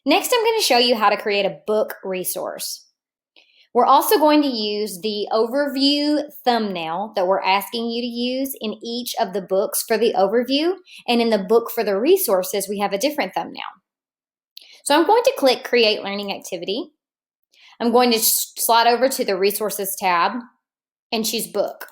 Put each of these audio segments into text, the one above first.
Next, I'm going to show you how to create a book resource. We're also going to use the overview thumbnail that we're asking you to use in each of the books for the overview, and in the book for the resources, we have a different thumbnail. So I'm going to click Create Learning Activity. I'm going to slide over to the Resources tab and choose Book.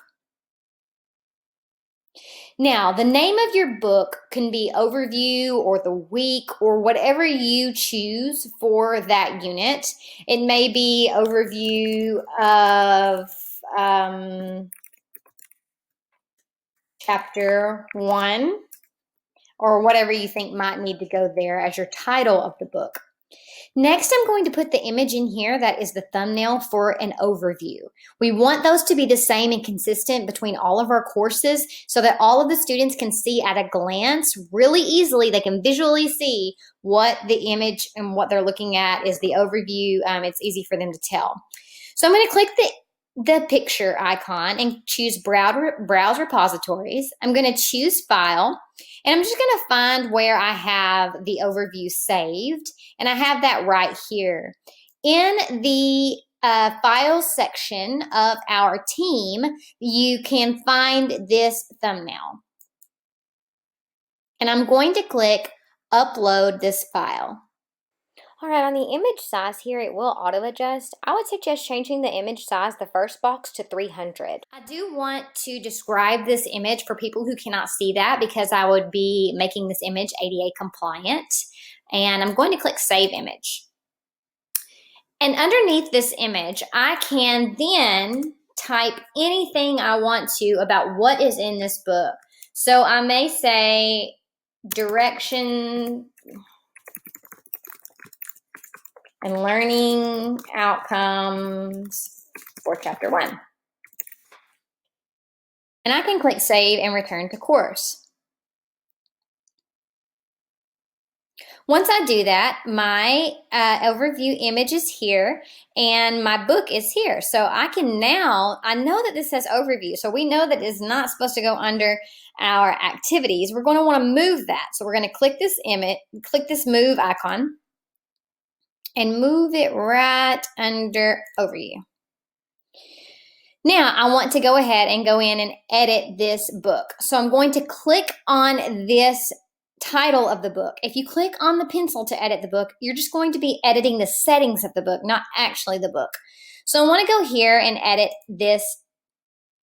Now, the name of your book can be Overview or the week or whatever you choose for that unit. It may be Overview of Chapter 1 or whatever you think might need to go there as your title of the book. Next, I'm going to put the image in here that is the thumbnail for an overview. We want those to be the same and consistent between all of our courses so that all of the students can see at a glance really easily. They can visually see what the image and what they're looking at is the overview. It's easy for them to tell. So I'm going to click the picture icon and choose Browse Repositories. I'm going to choose File. And I'm just going to find where I have the overview saved, and I have that right here. In the Files section of our team, you can find this thumbnail. And I'm going to click Upload this file. All right, on the image size here, it will auto adjust. I would suggest changing the image size, the first box, to 300. I do want to describe this image for people who cannot see that because I would be making this image ADA compliant. And I'm going to click Save Image. And underneath this image, I can then type anything I want to about what is in this book. So I may say direction and learning outcomes for Chapter 1. And I can click Save and Return to Course. Once I do that, my overview image is here and my book is here. So I can now, I know that this says overview, so we know that it's not supposed to go under our activities. We're going to want to move that. So we're going to click this image, click this move icon, and move it right under overview. Now I want to go ahead and go in and edit this book. So I'm going to click on this title of the book. If you click on the pencil to edit the book, you're just going to be editing the settings of the book, not actually the book. So I want to go here and edit this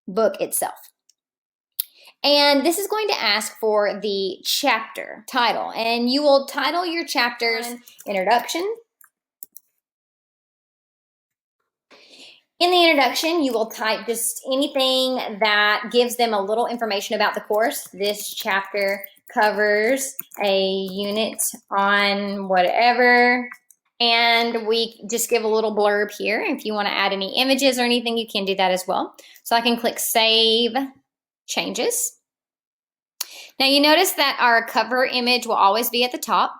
book itself. And this is going to ask for the chapter title. And you will title your chapters Introduction. In the introduction, you will type just anything that gives them a little information about the course. This chapter covers a unit on whatever. And we just give a little blurb here. If you want to add any images or anything, you can do that as well. So I can click Save Changes. Now you notice that our cover image will always be at the top.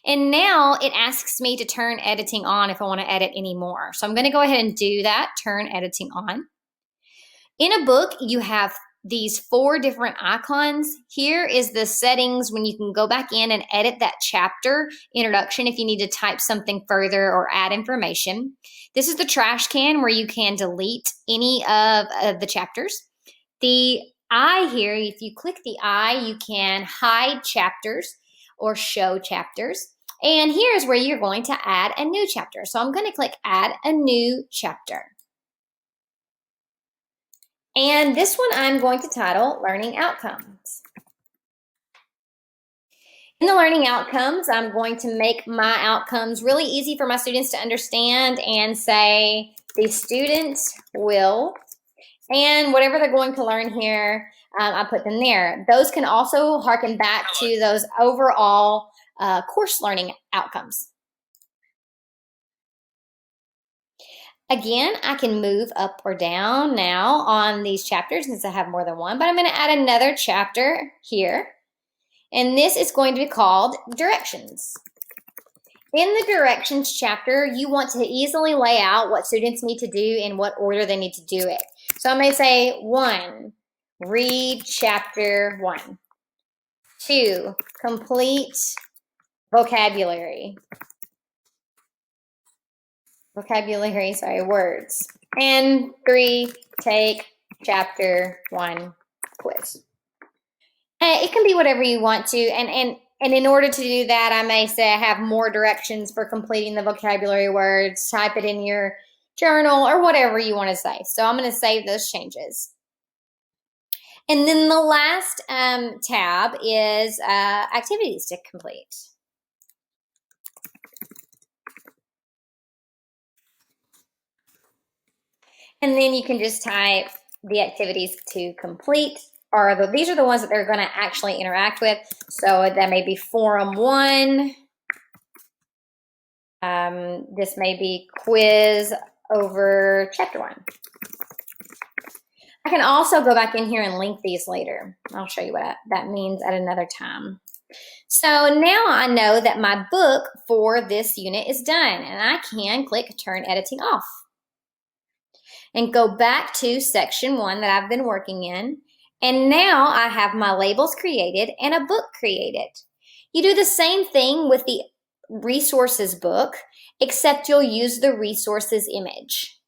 And now it asks me to turn editing on if I want to edit any more. So I'm going to go ahead and do that, turn editing on. In a book, you have these 4 different icons. Here is the settings when you can go back in and edit that chapter introduction if you need to type something further or add information. This is the trash can where you can delete any of the chapters. The eye here, if you click the eye, you can hide chapters or show chapters. And here's where you're going to add a new chapter. So I'm going to click Add a New Chapter. And this one I'm going to title Learning Outcomes. In the learning outcomes, I'm going to make my outcomes really easy for my students to understand and say the students will, and whatever they're going to learn here, I put them there. Those can also harken back to those overall course learning outcomes. Again, I can move up or down now on these chapters since I have more than one, but I'm going to add another chapter here. And this is going to be called Directions. In the Directions chapter, you want to easily lay out what students need to do in what order they need to do it. So I may say 1, read chapter 1. 2, complete vocabulary. Words. And 3, take chapter 1 quiz. It can be whatever you want to, and in order to do that, I may say I have more directions for completing the vocabulary words. Type it in your journal or whatever you want to say. So I'm going to save those changes. And then the last tab is activities to complete. And then you can just type the activities to complete, or these are the ones that they're going to actually interact with. So that may be forum 1. This may be quiz over chapter 1. I can also go back in here and link these later. I'll show you what that means at another time. So now I know that my book for this unit is done, and I can click Turn Editing Off and go back to section 1 that I've been working in. And now I have my labels created and a book created. You do the same thing with the resources book, except you'll use the resources image.